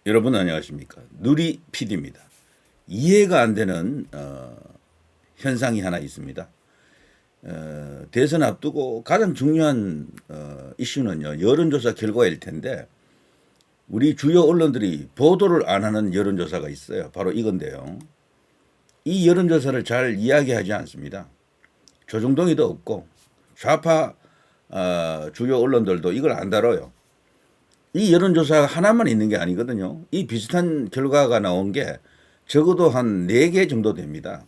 여러분 안녕하십니까? 누리 PD입니다. 이해가 안 되는 현상이 하나 있습니다. 대선 앞두고 가장 중요한 이슈는요, 여론조사 결과일 텐데 우리 주요 언론들이 보도를 안 하는 여론조사가 있어요. 바로 이건데요. 이 여론조사를 잘 이야기하지 않습니다. 조중동이도 없고 좌파 주요 언론들도 이걸 안 다뤄요. 이 여론조사 하나만 있는 게 아니거든요. 이 비슷한 결과가 나온 게 적어도 한 4개 정도 됩니다.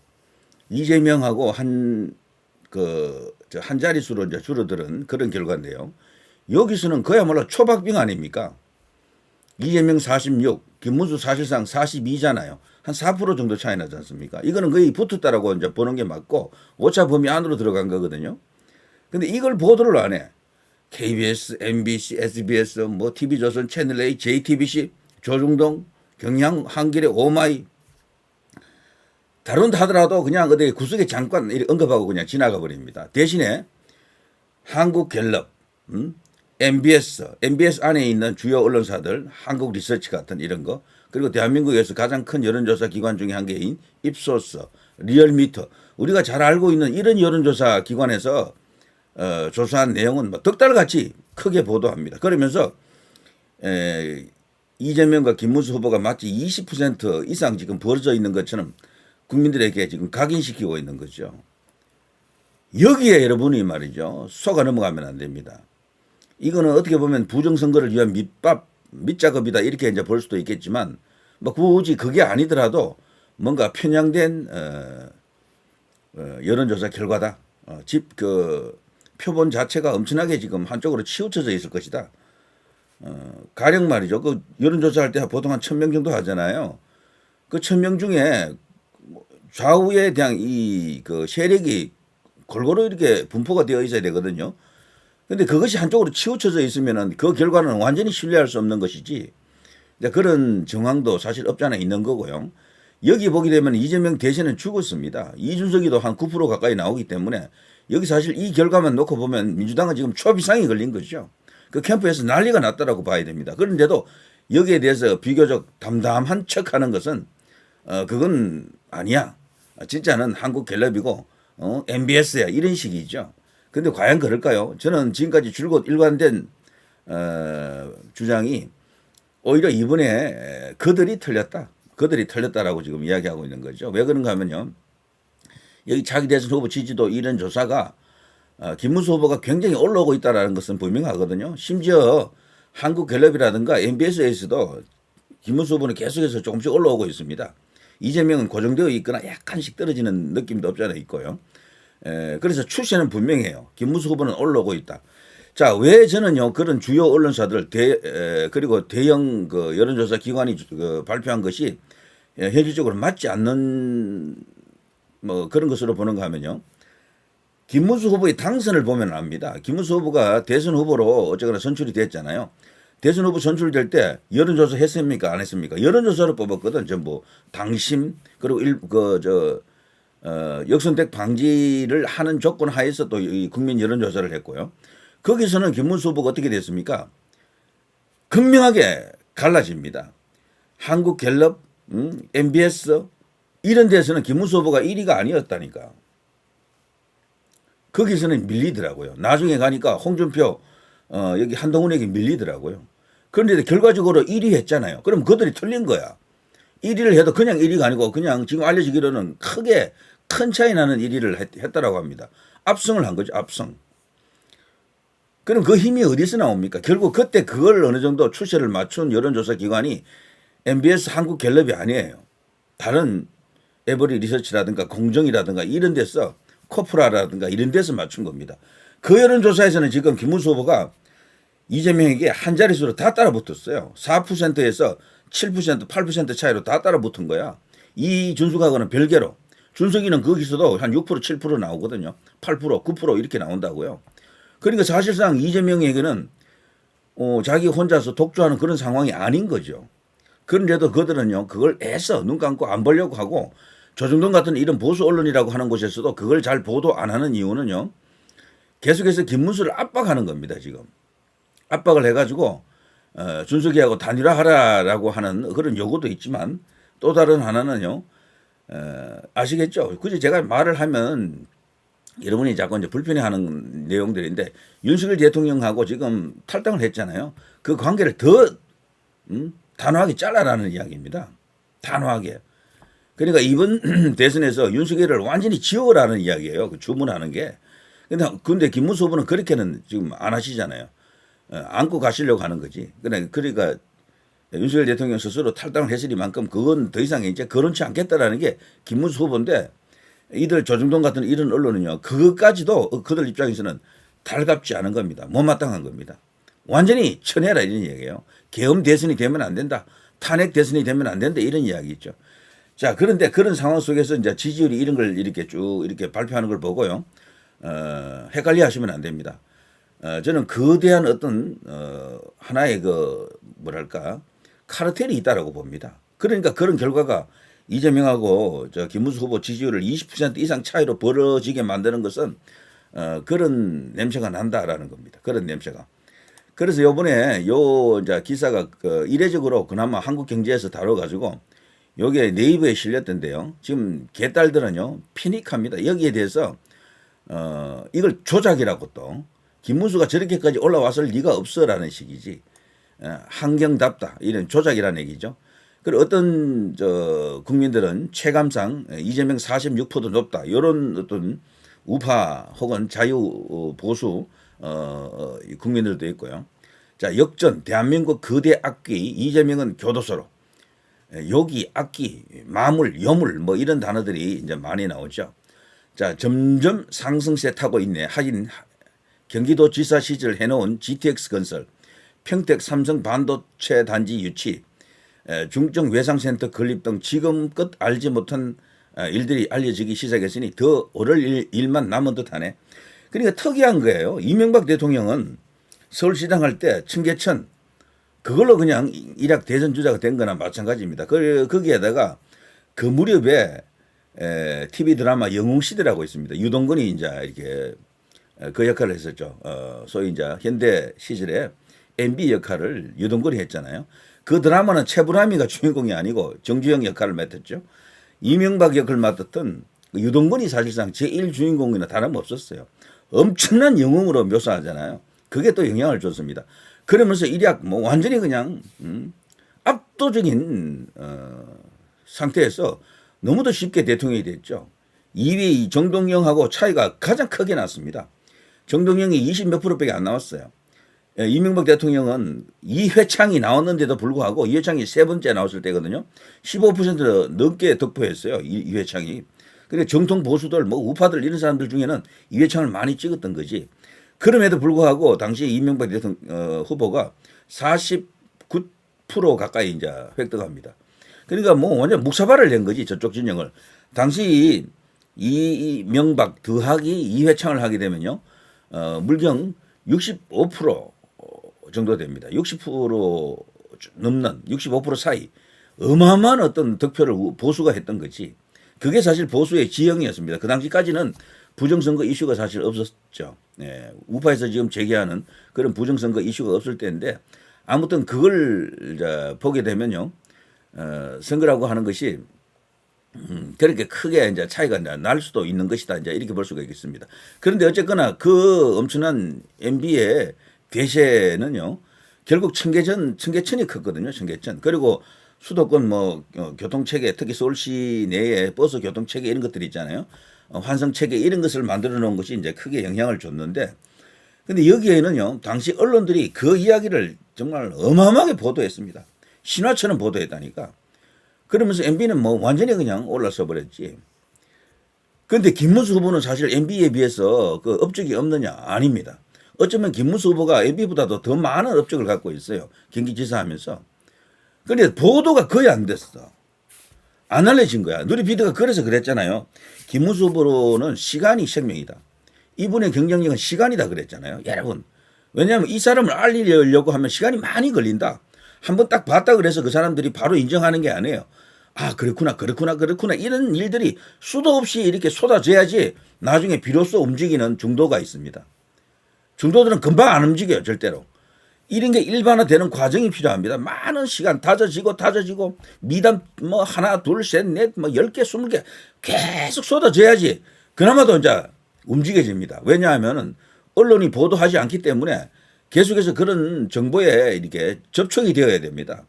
이재명하고 한 자릿수로 이제 줄어드는 그런 결과인데요. 여기서는 그야말로 초박빙 아닙니까? 이재명 46, 김문수 사실상 42잖아요. 한 4% 정도 차이 나지 않습니까? 이거는 거의 붙었다라고 이제 보는 게 맞고 오차 범위 안으로 들어간 거거든요. 근데 이걸 보도를 안 해. KBS, MBC, SBS, 뭐 TV조선, 채널A, JTBC, 조중동, 경향, 한겨레, 오마이 다룬다 하더라도 그냥 어디 구석에 잠깐 언급하고 그냥 지나가 버립니다. 대신에 한국갤럽, MBS 안에 있는 주요 언론사들, 한국리서치 같은 이런 거, 그리고 대한민국에서 가장 큰 여론조사 기관 중에 한 개인 입소스, 리얼미터, 우리가 잘 알고 있는 이런 여론조사 기관에서 조사한 내용은 뭐 덕달같이 크게 보도합니다. 그러면서 이재명과 김문수 후보가 마치 20% 이상 지금 벌어져 있는 것처럼 국민들에게 지금 각인시키고 있는 거죠. 여기에 여러분이 말이죠. 속아 넘어가면 안 됩니다. 이거는 어떻게 보면 부정선거를 위한 밑작업이다 이렇게 이제 볼 수도 있겠지만 뭐 굳이 그게 아니더라도 뭔가 편향된 여론조사 결과다. 표본 자체가 엄청나게 지금 한쪽으로 치우쳐져 있을 것이다. 가령 말이죠. 그 여론조사할 때 보통 한 1000명 정도 하잖아요. 그 1000명 중에 좌우에 대한 그 세력이 골고루 이렇게 분포가 되어 있어야 되거든요. 근데 그것이 한쪽으로 치우쳐져 있으면은 그 결과는 완전히 신뢰할 수 없는 것이지. 그런 정황도 사실 없지 않아 있는 거고요. 여기 보게 되면 이재명 대선은 죽었습니다. 이준석이도 한 9% 가까이 나오기 때문에 여기 사실 이 결과만 놓고 보면 민주당은 지금 초비상이 걸린 거죠. 그 캠프에서 난리가 났다라고 봐야 됩니다. 그런데도 여기에 대해서 비교적 담담한 척하는 것은 그건 아니야. 진짜는 한국갤럽이고 MBS야 이런 식이죠. 그런데 과연 그럴까요? 저는 지금까지 줄곧 일관된 주장이 오히려 이번에 그들이 틀렸다라고 지금 이야기하고 있는 거죠. 왜 그런가 하면요. 여기 차기 대선 후보 지지도 이런 조사가 김문수 후보가 굉장히 올라오고 있다는 것은 분명하거든요. 심지어 한국갤럽이라든가 MBS에서도 김문수 후보는 계속해서 조금씩 올라오고 있습니다. 이재명은 고정되어 있거나 약간씩 떨어지는 느낌도 없지 않아 있고요. 그래서 추세는 분명해요. 김문수 후보는 올라오고 있다. 자, 왜 저는요 그런 주요 언론사들 그리고 대형 그 여론조사 기관이 발표한 것이 현실적으로 맞지 않는 뭐 그런 것으로 보는가 하면요. 김문수 후보의 당선을 보면 압니다. 김문수 후보가 대선 후보로 어쨌거나 선출이 됐잖아요. 대선 후보 선출될 때 여론조사 했습니까? 안 했습니까? 여론조사로 뽑았거든. 전부 당심 그리고 역선택 방지를 하는 조건 하에서 또 이 국민 여론조사를 했고요. 거기서는 김문수 후보가 어떻게 됐습니까? 극명하게 갈라집니다. 한국갤럽, MBS 이런 데서는 김문수 후보가 1위가 아니었다니까. 거기서는 밀리더라고요. 나중에 가니까 홍준표 여기 한동훈에게 밀리더라고요. 그런데 결과적으로 1위 했잖아요. 그럼 그들이 틀린 거야. 1위를 해도 그냥 1위가 아니고 그냥 지금 알려지기로는 크게 큰 차이 나는 1위를 했다라고 합니다. 압승을 한 거죠. 압승. 그럼 그 힘이 어디서 나옵니까? 결국 그때 그걸 어느 정도 추세를 맞춘 여론조사 기관이 MBS 한국갤럽이 아니에요. 다른 에버리 리서치라든가 공정이라든가 이런 데서 코프라라든가 이런 데서 맞춘 겁니다. 그 여론조사에서는 지금 김문수 후보가 이재명에게 한 자릿수로 다 따라붙었어요. 4%에서 7%, 8% 차이로 다 따라붙은 거야. 이준석하고는 별개로. 준석이는 거기서도 한 6%, 7% 나오거든요. 8%, 9% 이렇게 나온다고요. 그러니까 사실상 이재명에게는 자기 혼자서 독주하는 그런 상황이 아닌 거죠. 그런데도 그들은요, 그걸 애써 눈 감고 안 보려고 하고 조중동 같은 이런 보수 언론이라고 하는 곳에서도 그걸 잘 보도 안 하는 이유는요, 계속해서 김문수를 압박하는 겁니다, 지금. 압박을 해가지고 준석이하고 단일화하라라고 하는 그런 요구도 있지만 또 다른 하나는요. 아시겠죠? 굳이 제가 말을 하면 여러분이 자꾸 이제 불편해하는 내용들인데 윤석열 대통령하고 지금 탈당을 했잖아요. 그 관계를 더 단호하게 잘라라는 이야기입니다. 단호하게. 그러니까 이번 대선에서 윤석열을 완전히 지워라는 이야기예요. 그 주문하는 게. 근데 김문수 후보는 그렇게는 지금 안 하시잖아요. 안고 가시려고 하는 거지. 그러니까 윤석열 대통령 스스로 탈당을 했으니만큼 그건 더 이상 이제 거론치 않겠다라는 게 김문수 후보인데 이들 조중동 같은 이런 언론은요. 그것까지도 그들 입장에서는 달갑지 않은 겁니다. 못마땅한 겁니다. 완전히 천해라 이런 얘기예요. 계엄 대선이 되면 안 된다. 탄핵 대선이 되면 안 된다. 이런 이야기 있죠. 자, 그런데 그런 상황 속에서 이제 지지율이 이런 걸 이렇게 쭉 이렇게 발표하는 걸 보고요. 헷갈려 하시면 안 됩니다. 저는 거대한 어떤, 하나의 그, 뭐랄까, 카르텔이 있다라고 봅니다. 그러니까 그런 결과가 이재명하고 저 김문수 후보 지지율을 20% 이상 차이로 벌어지게 만드는 것은, 그런 냄새가 난다라는 겁니다. 그런 냄새가. 그래서 요번에 요, 이제 기사가 그 이례적으로 그나마 한국 경제에서 다뤄가지고 요게 네이버에 실렸던데요. 지금 개딸들은요, 피닉합니다. 여기에 대해서, 이걸 조작이라고 또, 김문수가 저렇게까지 올라왔을 리가 없어라는 식이지. 한경답다. 이런 조작이라는 얘기죠. 그리고 어떤, 국민들은 체감상 이재명 46%도 높다. 이런 어떤 우파 혹은 자유 보수, 국민들도 있고요. 자, 역전, 대한민국 거대 악기, 이재명은 교도소로. 요기, 악기, 마물, 여물, 뭐 이런 단어들이 이제 많이 나오죠. 자, 점점 상승세 타고 있네. 하긴, 경기도지사 시절 해놓은 GTX 건설, 평택 삼성 반도체 단지 유치, 중증 외상센터 건립 등 지금껏 알지 못한 일들이 알려지기 시작했으니 더 오를 일만 남은 듯하네. 그러니까 특이한 거예요. 이명박 대통령은 서울시장 할 때 청계천 그걸로 그냥 일약 대선 주자가 된 거나 마찬가지입니다. 거기에다가 그 무렵에 TV 드라마 영웅시대라고 있습니다. 유동근이 이제 이렇게 그 역할을 했었죠. 소위 이제 현대 시절에 MB 역할을 유동근이 했잖아요. 그 드라마는 최불암이가 주인공이 아니고 정주영 역할을 맡았죠. 이명박 역을 맡았던 유동근이 사실상 제1주인공이나 다름없었어요. 엄청난 영웅으로 묘사하잖아요. 그게 또 영향을 줬습니다. 그러면서 일약 뭐 완전히 그냥 압도적인 상태에서 너무도 쉽게 대통령이 됐죠. 2위 정동영하고 차이가 가장 크게 났습니다. 정동영이 20 몇 프로밖에 안 나왔어요. 이명박 대통령은 이회창이 나왔는데도 불구하고 이회창이 세 번째 나왔을 때거든요. 15% 넘게 득표했어요. 이회창이. 그러니까 정통 보수들, 뭐 우파들 이런 사람들 중에는 이회창을 많이 찍었던 거지. 그럼에도 불구하고 당시 이명박 대통령 후보가 49% 가까이 이제 획득합니다. 그러니까 뭐 완전 묵사발을 낸 거지 저쪽 진영을. 당시 이명박 더하기 이회창을 하게 되면요, 물경 65% 정도 됩니다. 60% 넘는 65% 사이 어마어마한 어떤 득표를 보수가 했던 거지. 그게 사실 보수의 지형이었습니다. 그 당시까지는 부정선거 이슈가 사실 없었죠. 예, 우파에서 지금 제기하는 그런 부정선거 이슈가 없을 때인데 아무튼 그걸 이제 보게 되면요, 선거라고 하는 것이 그렇게 크게 이제 차이가 날 수도 있는 것이다. 이제 이렇게 볼 수가 있겠습니다. 그런데 어쨌거나 그 엄청난 MB의 대세는요, 결국 청계천이 컸거든요. 청계천. 그리고 수도권 뭐 교통체계, 특히 서울시 내에 버스 교통체계 이런 것들이 있잖아요. 환승체계 이런 것을 만들어 놓은 것이 이제 크게 영향을 줬는데, 근데 여기에는요, 당시 언론들이 그 이야기를 정말 어마어마하게 보도했습니다. 신화처럼 보도했다니까. 그러면서 MB는 뭐 완전히 그냥 올라서 버렸지. 그런데 김문수 후보는 사실 MB에 비해서 그 업적이 없느냐? 아닙니다. 어쩌면 김문수 후보가 MB보다도 더 많은 업적을 갖고 있어요. 경기지사 하면서. 그런데 보도가 거의 안 됐어. 안 알려진 거야. 누리피드가 그래서 그랬잖아요. 김문수 후보는 시간이 생명이다. 이분의 경쟁력은 시간이다 그랬잖아요. 여러분. 왜냐하면 이 사람을 알리려고 하면 시간이 많이 걸린다. 한번 딱 봤다 그래서 그 사람들이 바로 인정하는 게 아니에요. 아, 그렇구나. 이런 일들이 수도 없이 이렇게 쏟아져야지 나중에 비로소 움직이는 중도가 있습니다. 중도들은 금방 안 움직여요, 절대로. 이런 게 일반화되는 과정이 필요합니다. 많은 시간 다져지고 미담 뭐 하나 둘 셋 넷 뭐 10개 20개 계속 쏟아져야지 그나마도 이제 움직여집니다. 왜냐하면은 언론이 보도하지 않기 때문에 계속해서 그런 정보에 이렇게 접촉이 되어야 됩니다.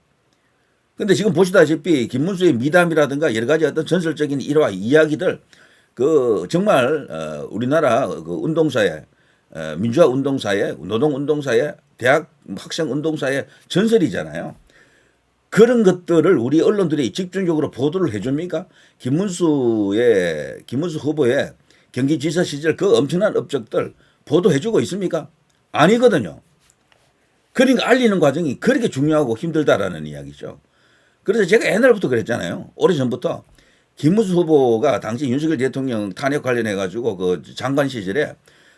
근데 지금 보시다시피 김문수의 미담이라든가 여러 가지 어떤 전설적인 일화 이야기들 그 정말 우리나라 그 운동사에 민주화 운동사에 노동 운동사에 대학 학생 운동사의 전설이잖아요. 그런 것들을 우리 언론들이 집중적으로 보도를 해줍니까? 김문수 후보의 경기지사 시절 그 엄청난 업적들 보도해주고 있습니까? 아니거든요. 그러니까 알리는 과정이 그렇게 중요하고 힘들다라는 이야기죠. 그래서 제가 옛날부터 그랬잖아요. 오래전부터 김문수 후보가 당시 윤석열 대통령 탄핵 관련해 가지고 그 장관 시절에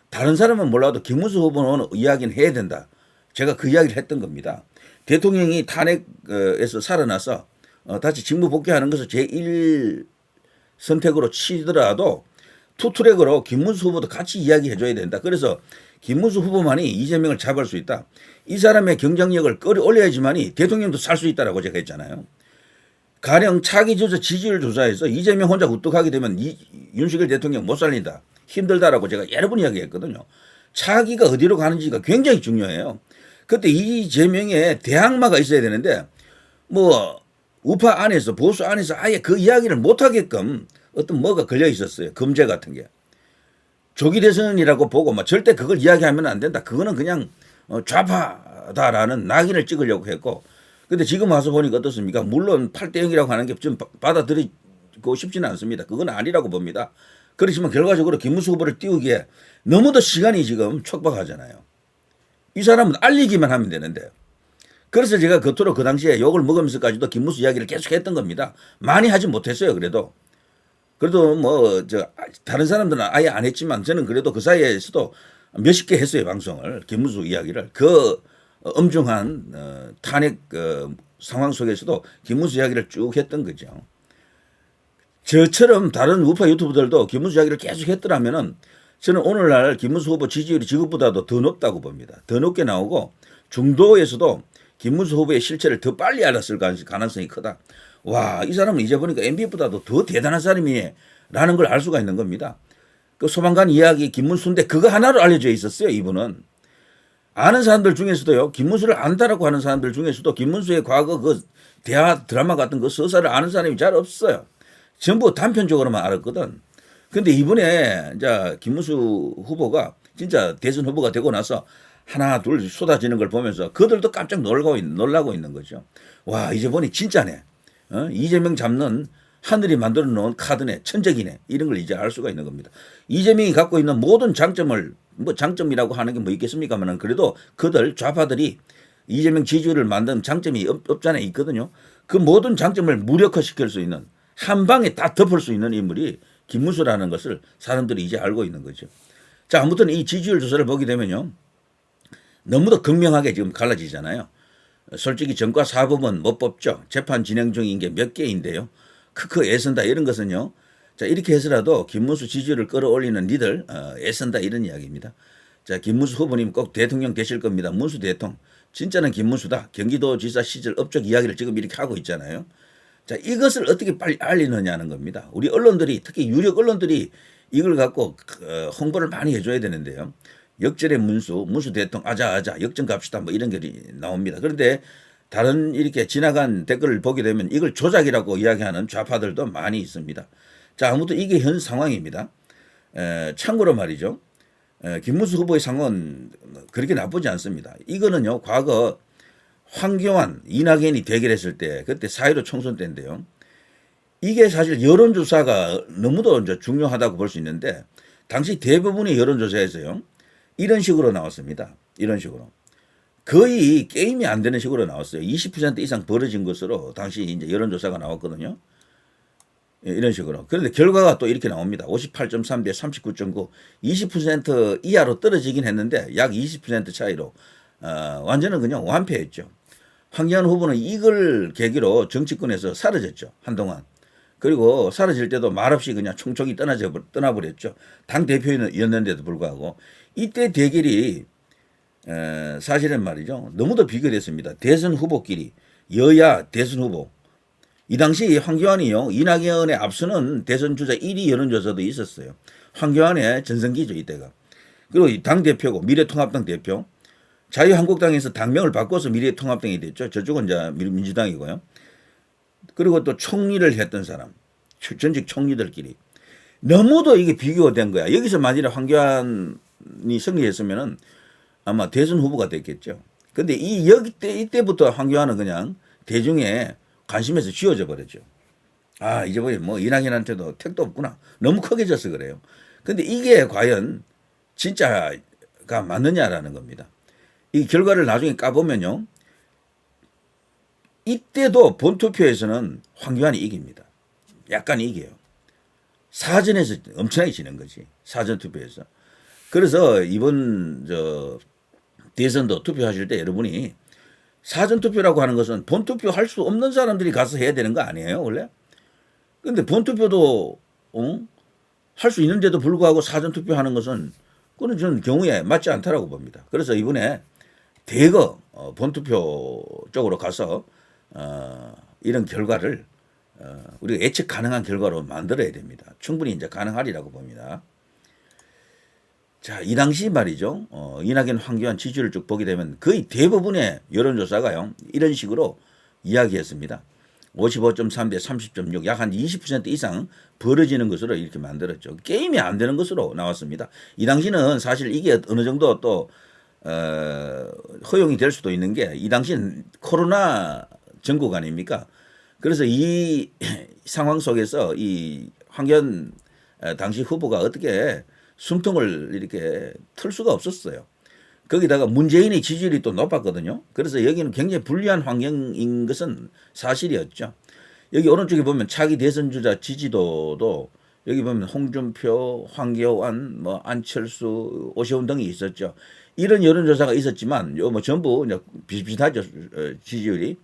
다른 사람은 몰라도 김문수 후보는 이야기는 해야 된다. 제가 그 이야기를 했던 겁니다. 대통령이 탄핵에서 살아나서 다시 직무 복귀하는 것을 제1 선택으로 치더라도 투트랙으로 김문수 후보도 같이 이야기해줘야 된다. 그래서 김문수 후보만이 이재명을 잡을 수 있다. 이 사람의 경쟁력을 끌어올려야지만이 대통령도 살 수 있다라고 제가 했잖아요. 가령 차기 조사 지지율 조사에서 이재명 혼자 우뚝하게 되면 윤석열 대통령 못 살린다. 힘들다라고 제가 여러 번 이야기했거든요. 차기가 어디로 가는지가 굉장히 중요해요. 그때 이재명의 대항마가 있어야 되는데 뭐 우파 안에서 보수 안에서 아예 그 이야기를 못하게끔 어떤 뭐가 걸려 있었어요. 금제 같은 게. 조기 대선이라고 보고 막 절대 그걸 이야기하면 안 된다. 그거는 그냥 좌파다라는 낙인을 찍으려고 했고 근데 지금 와서 보니까 어떻습니까? 물론 8대 0이라고 하는 게 좀 받아들이고 싶지는 않습니다. 그건 아니라고 봅니다. 그렇지만 결과적으로 김문수 후보를 띄우기에 너무도 시간이 지금 촉박하잖아요. 이 사람은 알리기만 하면 되는데. 그래서 제가 겉으로 그 당시에 욕을 먹으면서까지도 김문수 이야기를 계속 했던 겁니다. 많이 하지 못했어요. 그래도 뭐 다른 사람들은 아예 안 했지만 저는 그래도 그 사이에서도 몇십 개 했어요. 방송을. 김문수 이야기를. 그 엄중한 탄핵 상황 속에서도 김문수 이야기를 쭉 했던 거죠. 저처럼 다른 우파 유튜브들도 김문수 이야기를 계속 했더라면은 저는 오늘날 김문수 후보 지지율이 지금보다도 더 높다고 봅니다. 더 높게 나오고 중도에서도 김문수 후보의 실체를 더 빨리 알았을 가능성이 크다. 와, 이 사람은 이제 보니까 MB보다도 더 대단한 사람이라는 걸 알 수가 있는 겁니다. 그 소방관 이야기 김문수인데 그거 하나로 알려져 있었어요. 이분은. 아는 사람들 중에서도요. 김문수를 안다라고 하는 사람들 중에서도 김문수의 과거 그 대하 드라마 같은 그 서사를 아는 사람이 잘 없어요. 전부 단편적으로만 알았거든. 근데 이번에 이제 김문수 후보가 진짜 대선 후보가 되고 나서 하나 둘 쏟아지는 걸 보면서 그들도 깜짝 놀라고 있는 거죠. 와, 이제 보니 진짜네. 이재명 잡는 하늘이 만들어 놓은 카드네, 천적이네. 이런 걸 이제 알 수가 있는 겁니다. 이재명이 갖고 있는 모든 장점을 뭐 장점이라고 하는 게 뭐 있겠습니까만은 그래도 그들 좌파들이 이재명 지지율을 만든 장점이 없잖아요. 있거든요. 그 모든 장점을 무력화시킬 수 있는 한 방에 다 덮을 수 있는 인물이 김문수라는 것을 사람들이 이제 알고 있는 거죠. 자, 아무튼 이 지지율 조사를 보게 되면요. 너무도 극명하게 지금 갈라지잖아요. 솔직히 정과 사법은 못 뽑죠. 재판 진행 중인 게 몇 개인데요. 크크 애쓴다 이런 것은요. 자, 이렇게 해서라도 김문수 지지율을 끌어올리는 니들 애쓴다 이런 이야기입니다. 자, 김문수 후보님 꼭 대통령 되실 겁니다. 문수 대통령. 진짜는 김문수다. 경기도지사 시절 업적 이야기를 지금 이렇게 하고 있잖아요. 자, 이것을 어떻게 빨리 알리느냐는 겁니다. 우리 언론들이 특히 유력 언론들이 이걸 갖고 홍보를 많이 해줘야 되는데요. 역전의 문수 대통령 아자 역전 갑시다 뭐 이런 게 나옵니다. 그런데 다른 이렇게 지나간 댓글을 보게 되면 이걸 조작이라고 이야기하는 좌파들도 많이 있습니다. 자, 아무튼 이게 현 상황입니다. 참고로 말이죠. 김문수 후보의 상황은 그렇게 나쁘지 않습니다. 이거는요, 과거 황교안, 이낙연이 대결했을 때, 그때 4.15 총선 때인데요. 이게 사실 여론조사가 너무도 이제 중요하다고 볼 수 있는데, 당시 대부분의 여론조사에서요, 이런 식으로 나왔습니다. 이런 식으로. 거의 게임이 안 되는 식으로 나왔어요. 20% 이상 벌어진 것으로 당시 이제 여론조사가 나왔거든요. 이런 식으로. 그런데 결과가 또 이렇게 나옵니다. 58.3 대 39.9, 20% 이하로 떨어지긴 했는데 약 20% 차이로 완전은 그냥 완패했죠. 황교안 후보는 이걸 계기로 정치권에서 사라졌죠. 한동안. 그리고 사라질 때도 말없이 그냥 총총히 떠나버렸죠. 당대표였는데도 불구하고. 이때 대결이 사실은 말이죠. 너무도 비교됐습니다. 대선 후보끼리 여야 대선 후보. 이 당시 황교안이요. 이낙연에 앞서는 대선 주자 1위 여론조사도 있었어요. 황교안의 전성기죠 이때가. 그리고 당대표고 미래통합당 대표. 자유한국당에서 당명을 바꿔서 미래통합당이 됐죠. 저쪽은 이제 민주당이고요. 그리고 또 총리를 했던 사람. 전직 총리들끼리. 너무도 이게 비교된 거야. 여기서 만일에 황교안이 승리했으면은 아마 대선 후보가 됐겠죠. 근데 이때부터 황교안은 그냥 대중의 관심에서 지워져 버렸죠. 아, 이제 뭐 이낙연한테도 택도 없구나. 너무 크게 져서 그래요. 근데 이게 과연 진짜가 맞느냐라는 겁니다. 이 결과를 나중에 까보면요. 이때도 본투표에서는 황교안이 이깁니다. 약간 이겨요. 사전에서 엄청나게 지는 거지. 사전투표에서. 그래서 이번 대선도 투표하실 때 여러분이 사전투표라고 하는 것은 본투표 할 수 없는 사람들이 가서 해야 되는 거 아니에요 원래? 근데 본투표도 할 수 있는데도 불구하고 사전투표하는 것은 그건 저는 경우에 맞지 않다라고 봅니다. 그래서 이번에 대거 본투표 쪽으로 가서 이런 결과를 우리가 예측 가능한 결과로 만들어야 됩니다. 충분히 이제 가능하리라고 봅니다. 자, 이 당시 말이죠. 이낙연, 황교안 지지율을 쭉 보게 되면 거의 대부분의 여론조사가요. 이런 식으로 이야기했습니다. 55.3 대 30.6, 약 한 20% 이상 벌어지는 것으로 이렇게 만들었죠. 게임이 안 되는 것으로 나왔습니다. 이 당시는 사실 이게 어느 정도 또 허용이 될 수도 있는 게 이 당시는 코로나 전국 아닙니까? 그래서 이 상황 속에서 이 황교안 당시 후보가 어떻게 숨통을 이렇게 틀 수가 없었어요. 거기다가 문재인의 지지율이 또 높았거든요. 그래서 여기는 굉장히 불리한 환경인 것은 사실이었죠. 여기 오른쪽에 보면 차기 대선 주자 지지도도 여기 보면 홍준표, 황교안, 뭐 안철수, 오세훈 등이 있었죠. 이런 여론조사가 있었지만 요 뭐 전부 비슷비슷하죠. 지지율이.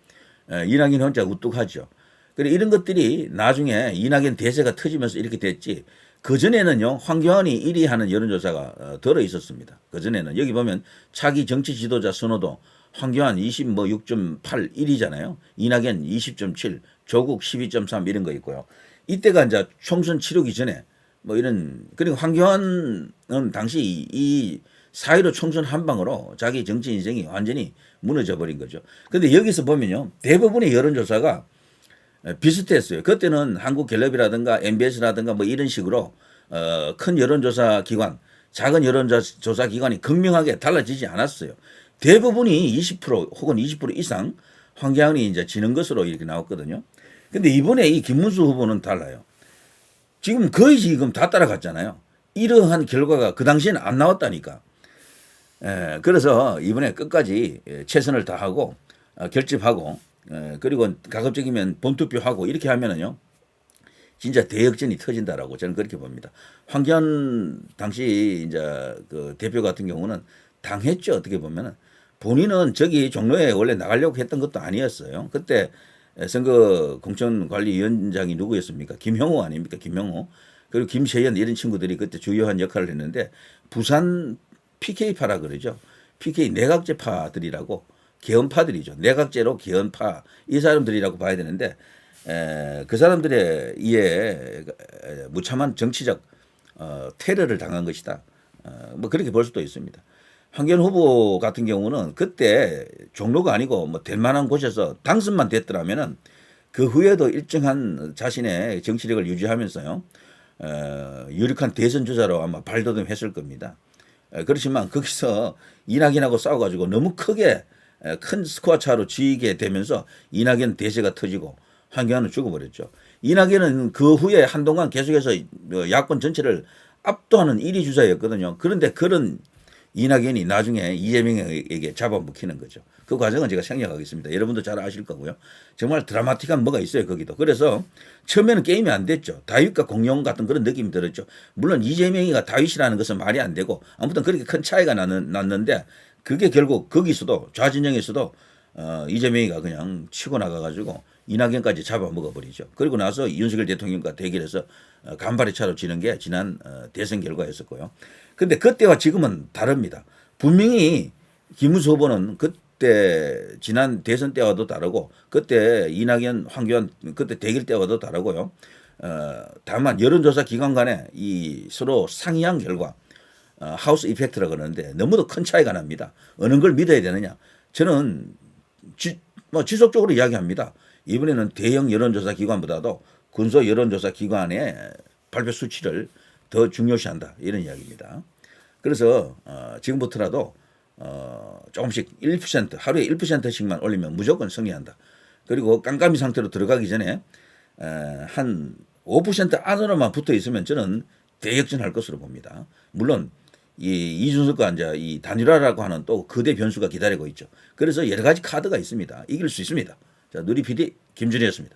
이낙연 혼자 우뚝하죠. 그래 이런 것들이 나중에 이낙연 대세가 터지면서 이렇게 됐지. 그전에는요, 황교안이 1위 하는 여론조사가 들어 있었습니다. 그전에는. 여기 보면 차기 정치 지도자 선호도 황교안 26.8 1위잖아요. 이낙연 20.7, 조국 12.3 이런 거 있고요. 이때가 이제 총선 치르기 전에 뭐 이런, 그리고 황교안은 당시 이 4.15 총선 한 방으로 자기 정치 인생이 완전히 무너져 버린 거죠. 근데 여기서 보면요, 대부분의 여론조사가 비슷했어요. 그때는 한국갤럽이라든가 MBS라든가 뭐 이런 식으로 큰 여론조사 기관, 작은 여론조사 기관이 극명하게 달라지지 않았어요. 대부분이 20% 혹은 20% 이상 황교안이 이제 지는 것으로 이렇게 나왔거든요. 근데 이번에 이 김문수 후보는 달라요. 지금 거의 지금 다 따라갔잖아요. 이러한 결과가 그 당시에는 안 나왔다니까. 그래서 이번에 끝까지 최선을 다하고 결집하고 그리고 가급적이면 본투표하고 이렇게 하면은요, 진짜 대역전이 터진다라고 저는 그렇게 봅니다. 황교안 당시 이제 그 대표 같은 경우는 당했죠. 어떻게 보면은 본인은 저기 종로에 원래 나가려고 했던 것도 아니었어요. 그때 선거 공천관리위원장이 누구였습니까? 김형호 아닙니까? 김형호. 그리고 김세연 이런 친구들이 그때 주요한 역할을 했는데 부산 PK파라 그러죠. PK 내각제파들이라고. 개헌파들이죠. 내각제로 개헌파 이 사람들이라고 봐야 되는데 그 사람들에 의해 무참한 정치적 테러를 당한 것이다. 뭐 그렇게 볼 수도 있습니다. 황교안 후보 같은 경우는 그때 종로가 아니고 뭐 될 만한 곳에서 당선만 됐더라면은 그 후에도 일정한 자신의 정치력을 유지하면서요 유력한 대선 주자로 아마 발돋움했을 겁니다. 그렇지만 거기서 이낙연하고 싸워가지고 너무 크게 큰 스코어 차로 지게 되면서 이낙연 대세가 터지고 황교안은 죽어버렸죠. 이낙연은 그 후에 한동안 계속해서 야권 전체를 압도하는 1위 주자였거든요. 그런데 그런 이낙연이 나중에 이재명에게 잡아먹히는 거죠. 그 과정은 제가 생략하겠습니다. 여러분도 잘 아실 거고요. 정말 드라마틱한 뭐가 있어요, 거기도. 그래서 처음에는 게임이 안 됐죠. 다윗과 공룡 같은 그런 느낌이 들었죠. 물론 이재명이가 다윗이라는 것은 말이 안 되고 아무튼 그렇게 큰 차이가 났는데 그게 결국 거기서도 좌진영에서도 이재명이가 그냥 치고 나가가지고 이낙연까지 잡아먹어버리죠. 그리고 나서 윤석열 대통령과 대결해서 간발의 차로 지는 게 지난 대선 결과였었고요. 근데 그때와 지금은 다릅니다. 분명히 김문수 후보는 그때 지난 대선 때와도 다르고 그때 이낙연, 황교안 그때 대길 때와도 다르고요. 다만 여론조사 기관 간에 이 서로 상이한 결과 하우스 이펙트라고 그러는데 너무도 큰 차이가 납니다. 어느 걸 믿어야 되느냐. 저는 지속적으로 이야기합니다. 이번에는 대형 여론조사 기관보다도 군소 여론조사 기관의 발표 수치를 더 중요시한다. 이런 이야기입니다. 그래서 지금부터라도 조금씩 1% 하루에 1%씩만 올리면 무조건 승리한다. 그리고 깜깜이 상태로 들어가기 전에 한 5% 안으로만 붙어 있으면 저는 대역전할 것으로 봅니다. 물론 이 이준석과 이제 이 단일화라고 하는 또 거대 변수가 기다리고 있죠. 그래서 여러 가지 카드가 있습니다. 이길 수 있습니다. 자, 누리 PD 김준희였습니다.